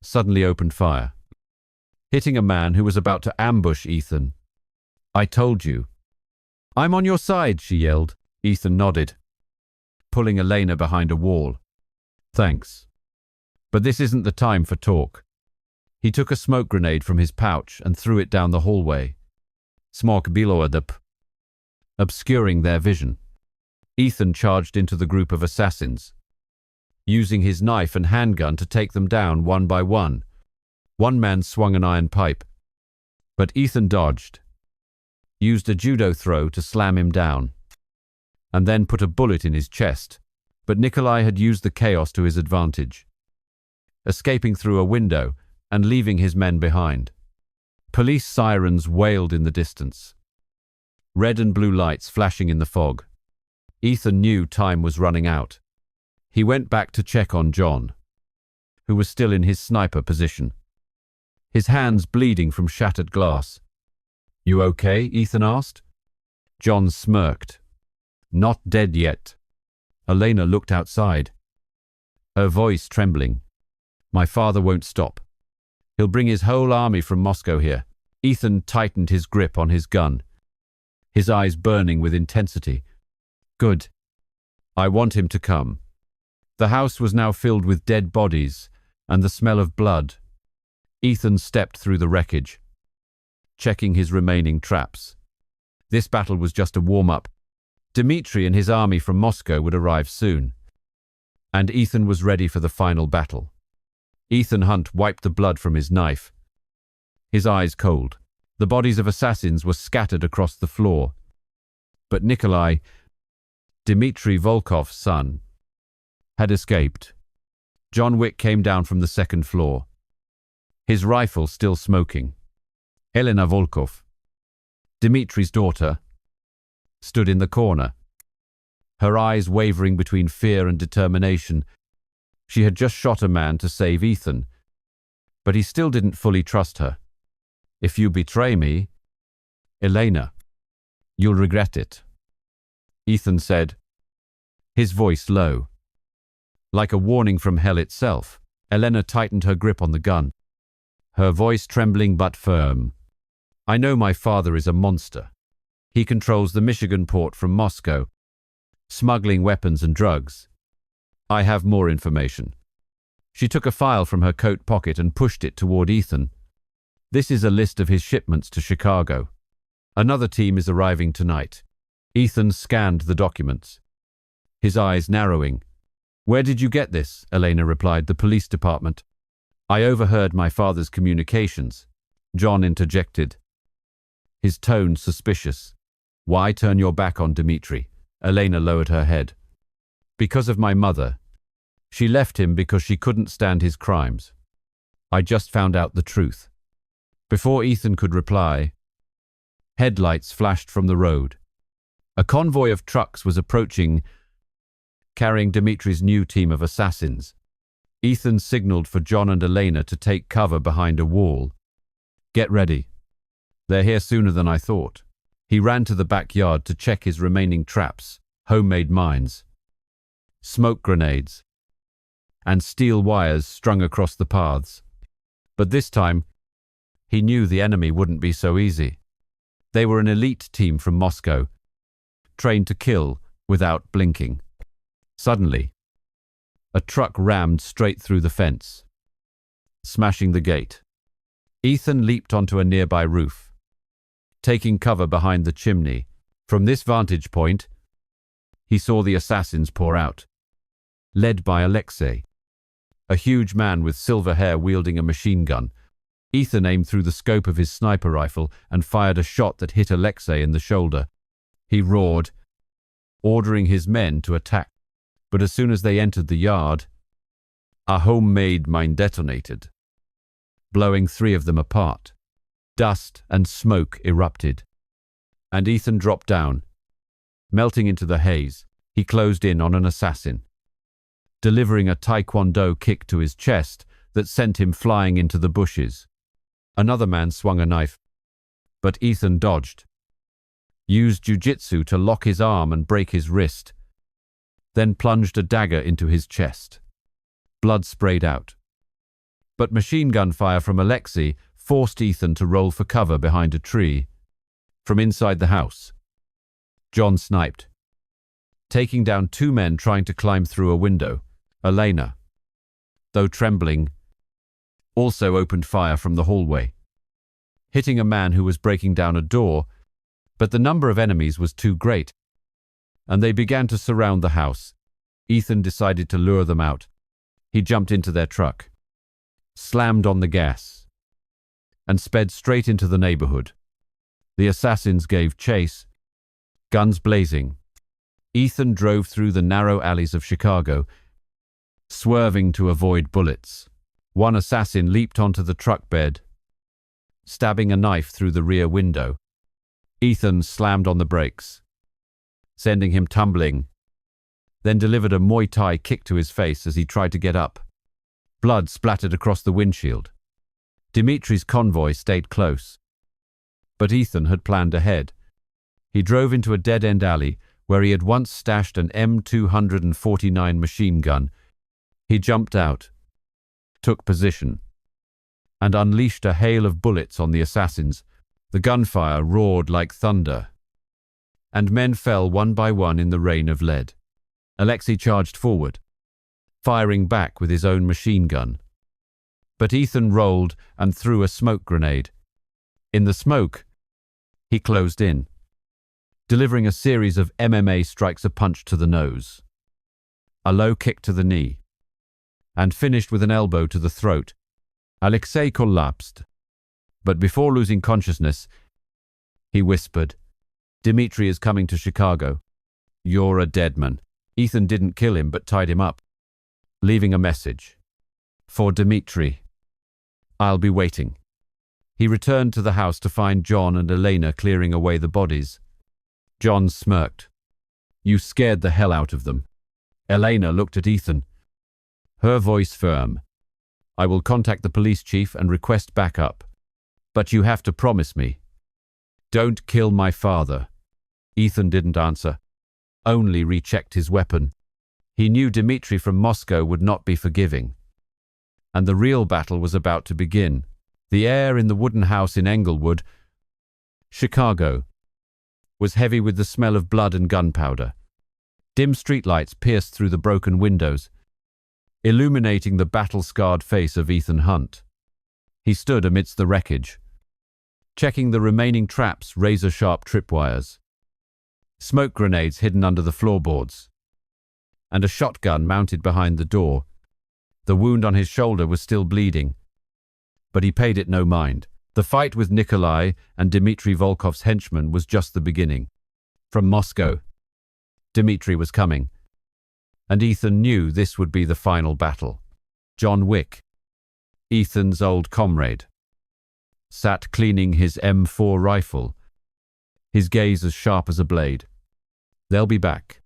suddenly opened fire, hitting a man who was about to ambush Ethan. "I told you." "I'm on your side," she yelled. Ethan nodded, pulling Elena behind a wall. "Thanks. But this isn't the time for talk." He took a smoke grenade from his pouch and threw it down the hallway. Smoke billowed up, obscuring their vision. Ethan charged into the group of assassins, using his knife and handgun to take them down one by one. One man swung an iron pipe, but Ethan dodged, used a judo throw to slam him down, and then put a bullet in his chest. But Nikolai had used the chaos to his advantage, escaping through a window and leaving his men behind. Police sirens wailed in the distance, red and blue lights flashing in the fog. Ethan knew time was running out. He went back to check on John, who was still in his sniper position, his hands bleeding from shattered glass. "You okay?" Ethan asked. John smirked. "Not dead yet." Elena looked outside, her voice trembling. "My father won't stop. He'll bring his whole army from Moscow here." Ethan tightened his grip on his gun, his eyes burning with intensity. "Good. I want him to come." The house was now filled with dead bodies and the smell of blood. Ethan stepped through the wreckage, checking his remaining traps. This battle was just a warm-up. Dmitri and his army from Moscow would arrive soon, and Ethan was ready for the final battle. Ethan Hunt wiped the blood from his knife, his eyes cold. The bodies of assassins were scattered across the floor, but Nikolai, Dmitri Volkov's son, had escaped. John Wick came down from the second floor, his rifle still smoking. Helena Volkov, Dmitri's daughter, stood in the corner, her eyes wavering between fear and determination. She had just shot a man to save Ethan, but he still didn't fully trust her. "If you betray me, Elena, you'll regret it," Ethan said, his voice low, like a warning from hell itself. Elena tightened her grip on the gun, her voice trembling but firm. "I know my father is a monster. He controls the Michigan port from Moscow, smuggling weapons and drugs. I have more information." She took a file from her coat pocket and pushed it toward Ethan. "This is a list of his shipments to Chicago. Another team is arriving tonight." Ethan scanned the documents, his eyes narrowing. "Where did you get this?" Elena replied. "The police department." "I overheard my father's communications," John interjected, his tone suspicious. "Why turn your back on Dmitri?" Elena lowered her head. "Because of my mother. She left him because she couldn't stand his crimes. I just found out the truth." Before Ethan could reply, headlights flashed from the road. A convoy of trucks was approaching, carrying Dmitri's new team of assassins. Ethan signaled for John and Elena to take cover behind a wall. "Get ready. They're here sooner than I thought." He ran to the backyard to check his remaining traps, homemade mines, smoke grenades, and steel wires strung across the paths. But this time, he knew the enemy wouldn't be so easy. They were an elite team from Moscow, trained to kill without blinking. Suddenly, a truck rammed straight through the fence, smashing the gate. Ethan leaped onto a nearby roof, taking cover behind the chimney. From this vantage point, he saw the assassins pour out, led by Alexei, a huge man with silver hair wielding a machine gun. Ethan aimed through the scope of his sniper rifle and fired a shot that hit Alexei in the shoulder. He roared, ordering his men to attack. But as soon as they entered the yard, a homemade mine detonated, blowing 3 of them apart. Dust and smoke erupted, and Ethan dropped down, melting into the haze. He closed in on an assassin, delivering a taekwondo kick to his chest that sent him flying into the bushes. Another man swung a knife, but Ethan dodged, used jiu-jitsu to lock his arm and break his wrist, then plunged a dagger into his chest. Blood sprayed out, but machine gun fire from Alexei forced Ethan to roll for cover behind a tree. From inside the house, John sniped, taking down 2 men trying to climb through a window. Elena, though trembling, also opened fire from the hallway, hitting a man who was breaking down a door, but the number of enemies was too great, and they began to surround the house. Ethan decided to lure them out. He jumped into their truck, slammed on the gas, and sped straight into the neighborhood. The assassins gave chase, guns blazing. Ethan drove through the narrow alleys of Chicago, swerving to avoid bullets. One assassin leaped onto the truck bed, stabbing a knife through the rear window. Ethan slammed on the brakes, sending him tumbling, then delivered a Muay Thai kick to his face as he tried to get up. Blood splattered across the windshield. Dimitri's convoy stayed close. But Ethan had planned ahead. He drove into a dead-end alley where he had once stashed an M249 machine gun. He jumped out, took position, and unleashed a hail of bullets on the assassins. The gunfire roared like thunder, and men fell one by one in the rain of lead. Alexei charged forward, firing back with his own machine gun. But Ethan rolled and threw a smoke grenade. In the smoke, he closed in, delivering a series of MMA strikes, a punch to the nose, a low kick to the knee, and finished with an elbow to the throat. Alexei collapsed, but before losing consciousness, he whispered, "Dimitri is coming to Chicago. You're a dead man." Ethan didn't kill him but tied him up, leaving a message. "For Dimitri. I'll be waiting." He returned to the house to find John and Elena clearing away the bodies. John smirked. "You scared the hell out of them." Elena looked at Ethan, her voice firm. "I will contact the police chief and request backup. But you have to promise me. Don't kill my father." Ethan didn't answer, only rechecked his weapon. He knew Dimitri from Moscow would not be forgiving. And the real battle was about to begin. The air in the wooden house in Englewood, Chicago, was heavy with the smell of blood and gunpowder. Dim streetlights pierced through the broken windows, illuminating the battle-scarred face of Ethan Hunt. He stood amidst the wreckage, checking the remaining traps, razor-sharp tripwires, smoke grenades hidden under the floorboards, and a shotgun mounted behind the door. The wound on his shoulder was still bleeding, but he paid it no mind. The fight with Nikolai and Dmitri Volkov's henchmen was just the beginning. From Moscow, Dmitri was coming, and Ethan knew this would be the final battle. John Wick, Ethan's old comrade, sat cleaning his M4 rifle, his gaze as sharp as a blade. "They'll be back,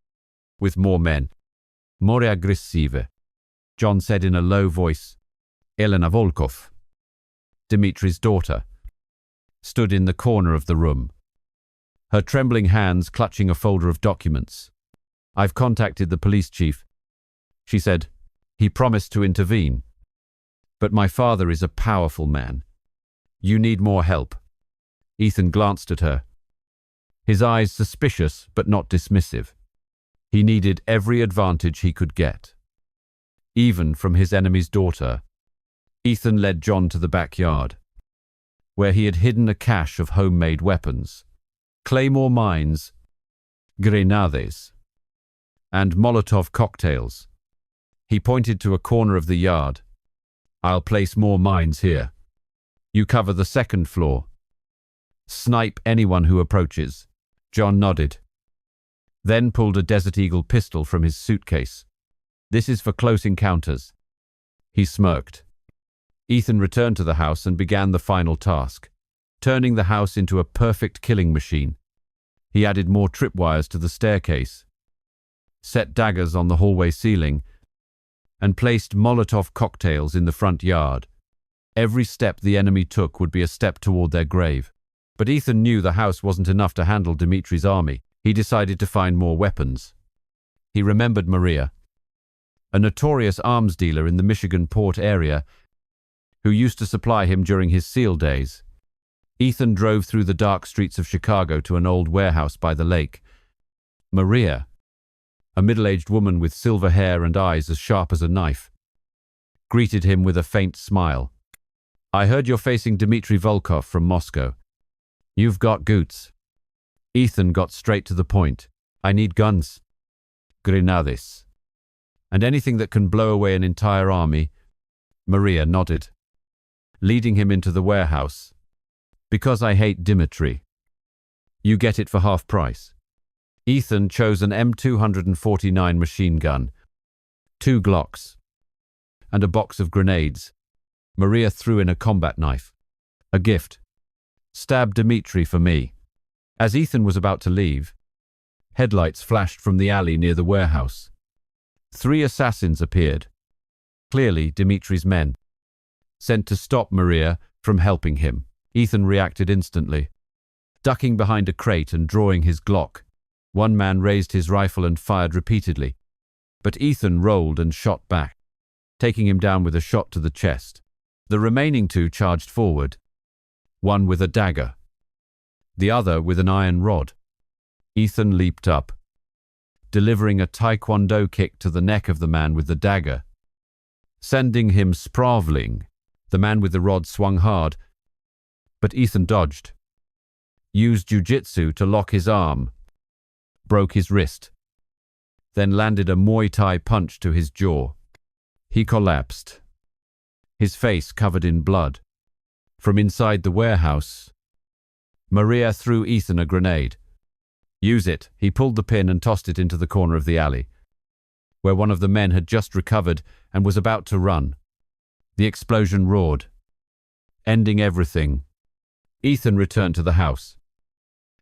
with more men. More aggressive," John said in a low voice. Elena Volkov, Dimitri's daughter, stood in the corner of the room, her trembling hands clutching a folder of documents. "I've contacted the police chief," she said. "He promised to intervene. But my father is a powerful man. You need more help." Ethan glanced at her, his eyes suspicious but not dismissive. He needed every advantage he could get, even from his enemy's daughter. Ethan led John to the backyard, where he had hidden a cache of homemade weapons, claymore mines, grenades, and Molotov cocktails. He pointed to a corner of the yard. "I'll place more mines here. You cover the second floor. Snipe anyone who approaches." John nodded, then pulled a Desert Eagle pistol from his suitcase. "This is for close encounters." He smirked. Ethan returned to the house and began the final task, turning the house into a perfect killing machine. He added more tripwires to the staircase, set daggers on the hallway ceiling, and placed Molotov cocktails in the front yard. Every step the enemy took would be a step toward their grave. But Ethan knew the house wasn't enough to handle Dimitri's army. He decided to find more weapons. He remembered Maria, a notorious arms dealer in the Michigan port area, who used to supply him during his SEAL days. Ethan drove through the dark streets of Chicago to an old warehouse by the lake. Maria, a middle-aged woman with silver hair and eyes as sharp as a knife, greeted him with a faint smile. "I heard you're facing Dmitri Volkov from Moscow. You've got goods." Ethan got straight to the point. "I need guns, grenades, and anything that can blow away an entire army." Maria nodded, leading him into the warehouse. "Because I hate Dimitri. You get it for half price." Ethan chose an M249 machine gun, 2 Glocks, and a box of grenades. Maria threw in a combat knife. "A gift. Stab Dimitri for me." As Ethan was about to leave, headlights flashed from the alley near the warehouse. 3 assassins appeared, Clearly, Dimitri's men, sent to stop Maria from helping him. Ethan reacted instantly, ducking behind a crate and drawing his Glock. One man raised his rifle and fired repeatedly, but Ethan rolled and shot back, taking him down with a shot to the chest. The remaining two charged forward, one with a dagger, the other with an iron rod. Ethan leaped up, delivering a taekwondo kick to the neck of the man with the dagger, sending him sprawling. The man with the rod swung hard, but Ethan dodged, used jiu-jitsu to lock his arm, broke his wrist, then landed a Muay Thai punch to his jaw. He collapsed, his face covered in blood. From inside the warehouse, Maria threw Ethan a grenade. Use it. He pulled the pin and tossed it into the corner of the alley, where one of the men had just recovered and was about to run. The explosion roared, ending everything. Ethan returned to the house,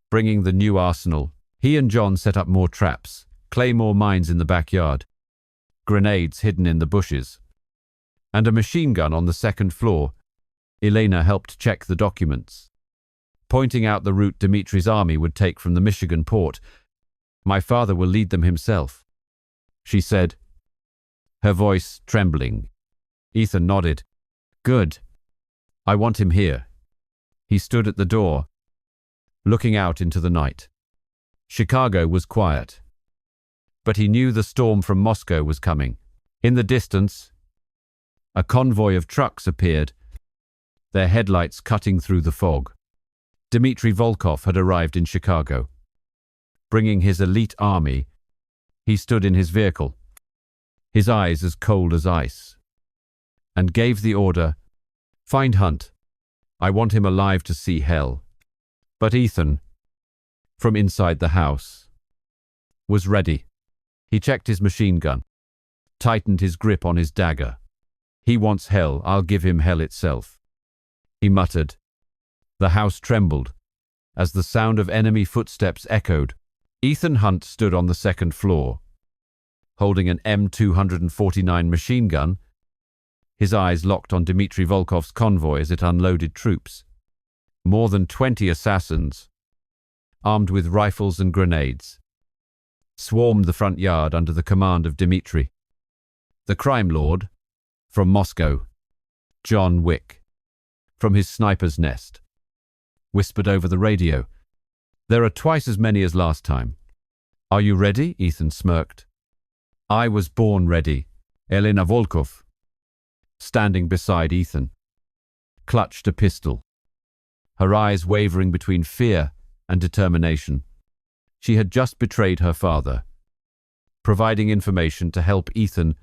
bringing the new arsenal. He and John set up more traps, claymore mines in the backyard, grenades hidden in the bushes, and a machine gun on the second floor. Elena helped check the documents, pointing out the route Dimitri's army would take from the Michigan port. "My father will lead them himself," she said, her voice trembling. Ethan nodded. "Good. I want him here." He stood at the door, looking out into the night. Chicago was quiet, but he knew the storm from Moscow was coming. In the distance, a convoy of trucks appeared, their headlights cutting through the fog. Dmitry Volkov had arrived in Chicago. Bringing his elite army, he stood in his vehicle, his eyes as cold as ice, and gave the order, "Find Hunt. I want him alive to see hell." But Ethan, from inside the house, was ready. He checked his machine gun, tightened his grip on his dagger. "He wants hell, I'll give him hell itself," he muttered. The house trembled as the sound of enemy footsteps echoed. Ethan Hunt stood on the second floor, holding an M249 machine gun, his eyes locked on Dmitry Volkov's convoy as it unloaded troops. More than 20 assassins, armed with rifles and grenades, swarmed the front yard under the command of Dmitry. The crime lord, from Moscow, John Wick, from his sniper's nest, whispered over the radio, "There are twice as many as last time." "Are you ready?" Ethan smirked. "I was born ready." Elena Volkov, standing beside Ethan, clutched a pistol, her eyes wavering between fear and determination. She had just betrayed her father, providing information to help Ethan,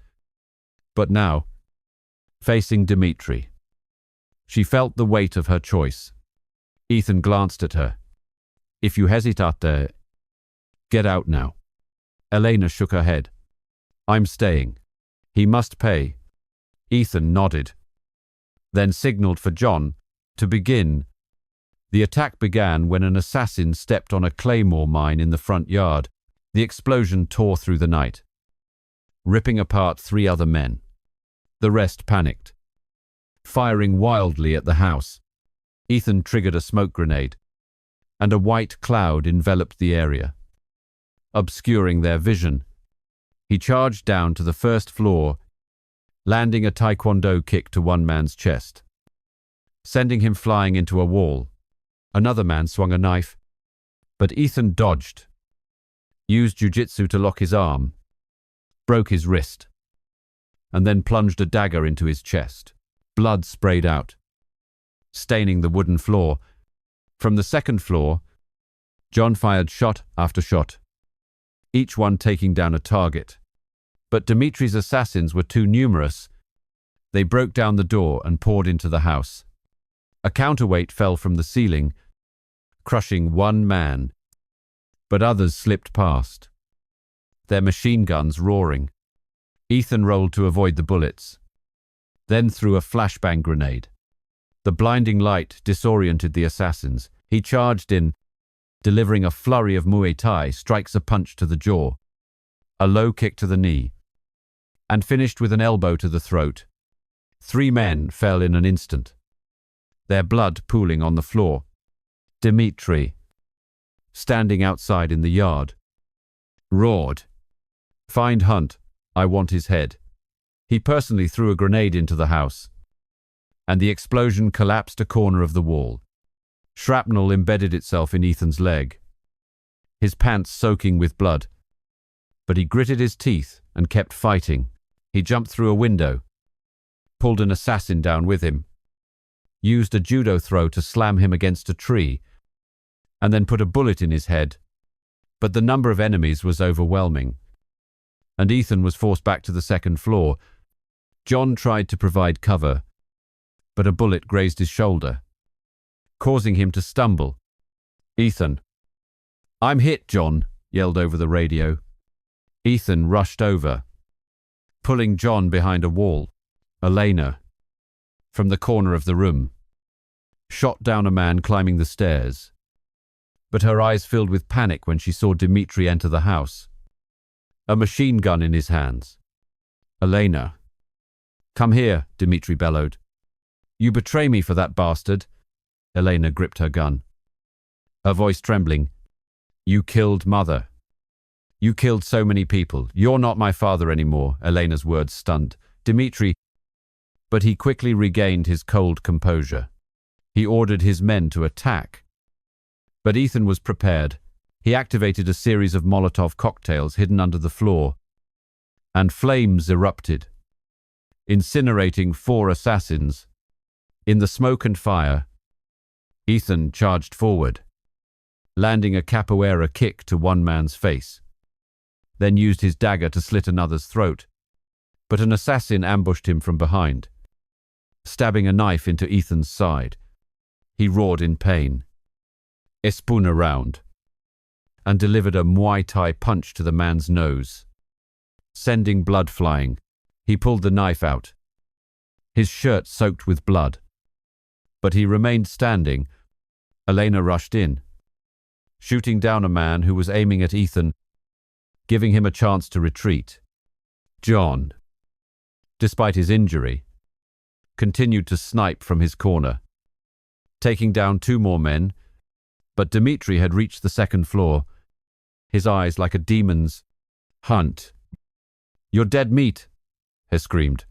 but now, facing Dmitry, she felt the weight of her choice. Ethan glanced at her. "If you hesitate, get out now." Elena shook her head. "I'm staying. He must pay." Ethan nodded, then signaled for John to begin. The attack began when an assassin stepped on a claymore mine in the front yard. The explosion tore through the night, ripping apart 3 other men. The rest panicked, firing wildly at the house. Ethan triggered a smoke grenade, and a white cloud enveloped the area, obscuring their vision. He charged down to the first floor, landing a taekwondo kick to one man's chest, sending him flying into a wall. Another man swung a knife, but Ethan dodged, used jiu-jitsu to lock his arm, broke his wrist, and then plunged a dagger into his chest. Blood sprayed out, staining the wooden floor. From the second floor, John fired shot after shot, each one taking down a target. But Dimitri's assassins were too numerous. They broke down the door and poured into the house. A counterweight fell from the ceiling, crushing one man, but others slipped past, their machine guns roaring. Ethan rolled to avoid the bullets, then threw a flashbang grenade. The blinding light disoriented the assassins. He charged in, delivering a flurry of Muay Thai strikes, a punch to the jaw, a low kick to the knee, and finished with an elbow to the throat. 3 men fell in an instant, their blood pooling on the floor. Dimitri, standing outside in the yard, roared, "Find Hunt, I want his head." He personally threw a grenade into the house, and the explosion collapsed a corner of the wall. Shrapnel embedded itself in Ethan's leg, his pants soaking with blood. But he gritted his teeth and kept fighting. He jumped through a window, pulled an assassin down with him, used a judo throw to slam him against a tree, and then put a bullet in his head. But the number of enemies was overwhelming, and Ethan was forced back to the second floor. John tried to provide cover, but a bullet grazed his shoulder, causing him to stumble. "Ethan." "I'm hit, John," yelled over the radio. Ethan rushed over, pulling John behind a wall. Elena, from the corner of the room, shot down a man climbing the stairs, but her eyes filled with panic when she saw Dimitri enter the house, a machine gun in his hands. "Elena." "Come here," Dimitri bellowed. "You betray me for that bastard." Elena gripped her gun, her voice trembling. "You killed Mother. You killed so many people. You're not my father anymore." Elena's words stunned Dimitri, but he quickly regained his cold composure. He ordered his men to attack. But Ethan was prepared. He activated a series of Molotov cocktails hidden under the floor, and flames erupted, incinerating 4 assassins. In the smoke and fire, Ethan charged forward, landing a capoeira kick to one man's face, then used his dagger to slit another's throat. But an assassin ambushed him from behind, stabbing a knife into Ethan's side. He roared in pain, spun around, and delivered a Muay Thai punch to the man's nose, sending blood flying. He pulled the knife out, his shirt soaked with blood, but he remained standing. Elena rushed in, shooting down a man who was aiming at Ethan, giving him a chance to retreat. John, despite his injury, continued to snipe from his corner, taking down 2 more men, but Dimitri had reached the second floor, his eyes like a demon's. "Hunt, you're dead meat," he screamed,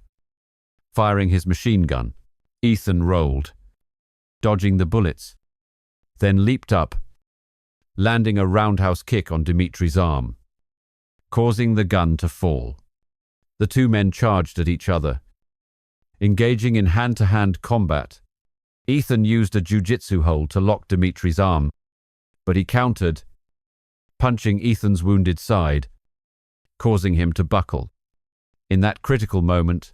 firing his machine gun. Ethan rolled, dodging the bullets, then leaped up, landing a roundhouse kick on Dimitri's arm, causing the gun to fall. The 2 men charged at each other, engaging in hand-to-hand combat. Ethan used a jiu-jitsu hold to lock Dimitri's arm, but he countered, punching Ethan's wounded side, causing him to buckle. In that critical moment,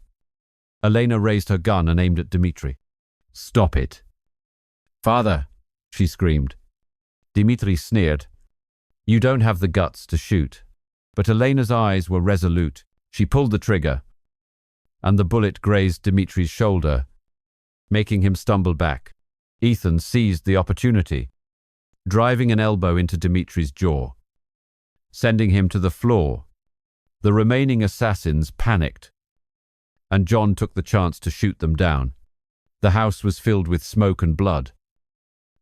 Elena raised her gun and aimed at Dimitri. "Stop it." "Father," she screamed. Dimitri sneered. "You don't have the guts to shoot." But Elena's eyes were resolute. She pulled the trigger, and the bullet grazed Dimitri's shoulder, making him stumble back. Ethan seized the opportunity, driving an elbow into Dimitri's jaw, sending him to the floor. The remaining assassins panicked, and John took the chance to shoot them down. The house was filled with smoke and blood,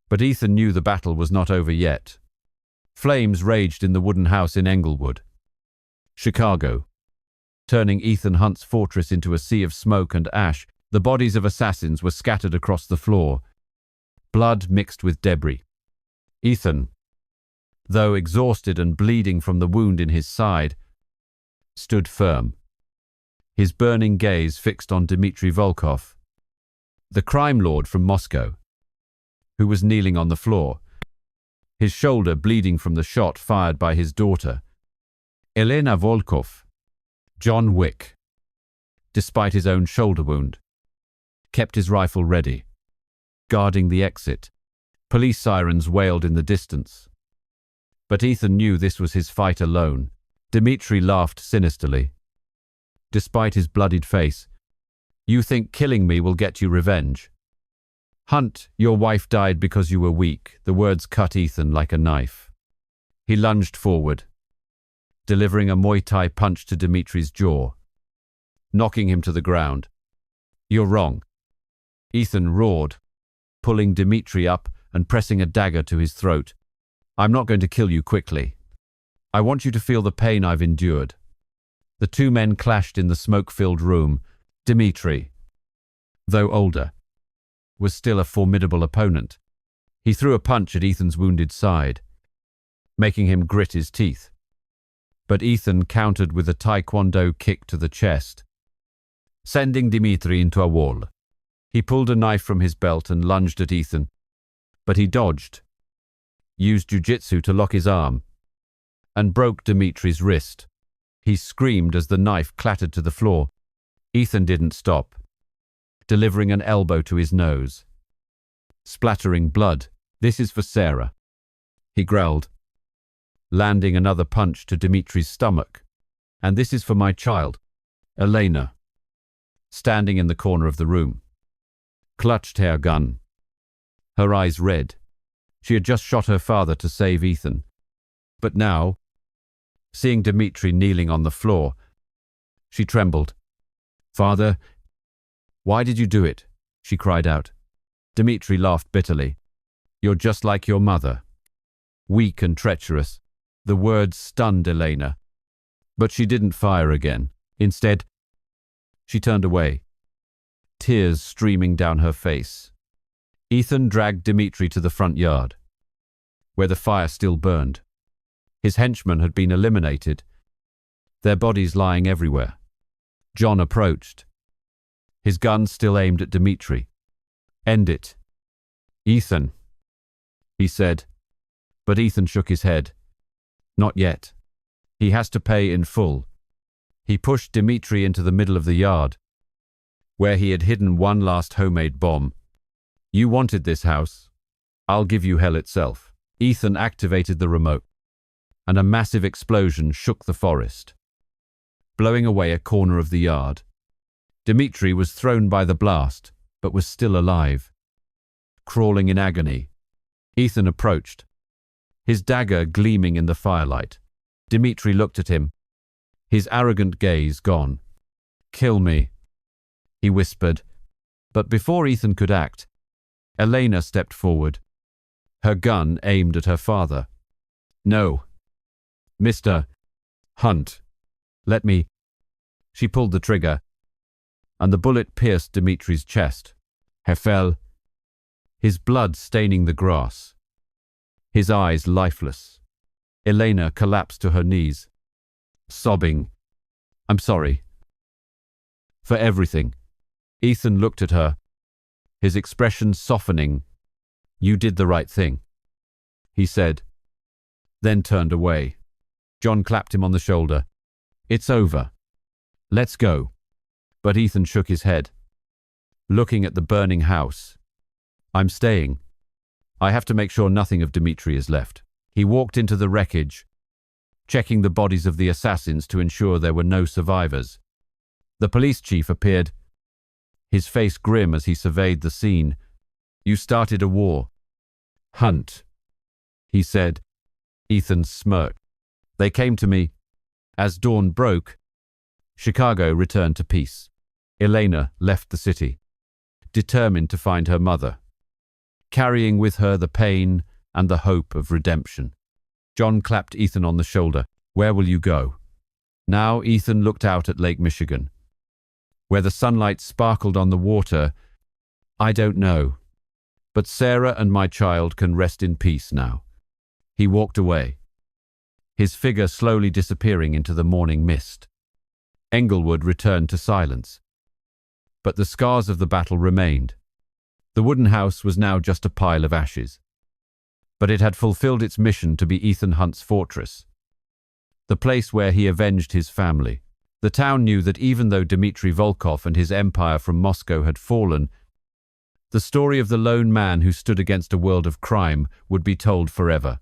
but Ethan knew the battle was not over yet. Flames raged in the wooden house in Englewood, Chicago, turning Ethan Hunt's fortress into a sea of smoke and ash. The bodies of assassins were scattered across the floor, blood mixed with debris. Ethan, though exhausted and bleeding from the wound in his side, stood firm, his burning gaze fixed on Dmitri Volkov, the crime lord from Moscow, who was kneeling on the floor, his shoulder bleeding from the shot fired by his daughter, Elena Volkov. John Wick, despite his own shoulder wound, kept his rifle ready, guarding the exit. Police sirens wailed in the distance. But Ethan knew this was his fight alone. Dimitri laughed sinisterly, despite his bloodied face. "You think killing me will get you revenge? Hunt, your wife died because you were weak." The words cut Ethan like a knife. He lunged forward, delivering a Muay Thai punch to Dimitri's jaw. knocking him to the ground. "You're wrong," Ethan roared, pulling Dmitri up and pressing a dagger to his throat. "I'm not going to kill you quickly. I want you to feel the pain I've endured." The two men clashed in the smoke-filled room. Dmitri, though older, was still a formidable opponent. He threw a punch at Ethan's wounded side, making him grit his teeth. But Ethan countered with a taekwondo kick to the chest, sending Dmitri into a wall. He pulled a knife from his belt and lunged at Ethan, but he dodged, used jiu-jitsu to lock his arm, and broke Dmitri's wrist. He screamed as the knife clattered to the floor. Ethan didn't stop, delivering an elbow to his nose, splattering blood. "This is for Sarah," he growled, landing another punch to Dmitri's stomach. "And this is for my child, Elena," standing in the corner of the room, clutched her gun, her eyes red. She had just shot her father to save Ethan. But now, seeing Dmitri kneeling on the floor, she trembled. "Father, why did you do it?" she cried out. Dmitri laughed bitterly. "You're just like your mother, weak and treacherous." The words stunned Elena, but she didn't fire again. Instead, she turned away, tears streaming down her face. Ethan dragged Dmitri to the front yard, where the fire still burned. His henchmen had been eliminated, their bodies lying everywhere. John approached, his gun still aimed at Dmitri. "End it, Ethan," he said, but Ethan shook his head. "Not yet. He has to pay in full." He pushed Dmitri into the middle of the yard, where he had hidden one last homemade bomb. "You wanted this house. I'll give you hell itself." Ethan activated the remote, and a massive explosion shook the forest, blowing away a corner of the yard. Dmitri was thrown by the blast, but was still alive, crawling in agony. Ethan approached, his dagger gleaming in the firelight. Dmitri looked at him, his arrogant gaze gone. "Kill me," he whispered. But before Ethan could act, Elena stepped forward, her gun aimed at her father. "No, Mr. Hunt, let me." She pulled the trigger, and the bullet pierced Dmitri's chest. He fell, his blood staining the grass, his eyes lifeless. Elena collapsed to her knees, sobbing, "I'm sorry for everything." Ethan looked at her, his expression softening. "You did the right thing," he said, then turned away. John clapped him on the shoulder. "It's over. Let's go." But Ethan shook his head, looking at the burning house. "I'm staying. I have to make sure nothing of Dmitri is left." He walked into the wreckage, checking the bodies of the assassins to ensure there were no survivors. The police chief appeared, his face grim as he surveyed the scene. "You started a war, Hunt," he said. Ethan smirked. "They came to me. As dawn broke, Chicago returned to peace." Elena left the city, determined to find her mother, carrying with her the pain and the hope of redemption. John clapped Ethan on the shoulder. "Where will you go?" Now Ethan looked out at Lake Michigan, where the sunlight sparkled on the water. "I don't know, but Sarah and my child can rest in peace now." He walked away, his figure slowly disappearing into the morning mist. Englewood returned to silence, but the scars of the battle remained. The wooden house was now just a pile of ashes, but it had fulfilled its mission to be Ethan Hunt's fortress, the place where he avenged his family. The town knew that even though Dmitri Volkov and his empire from Moscow had fallen, the story of the lone man who stood against a world of crime would be told forever.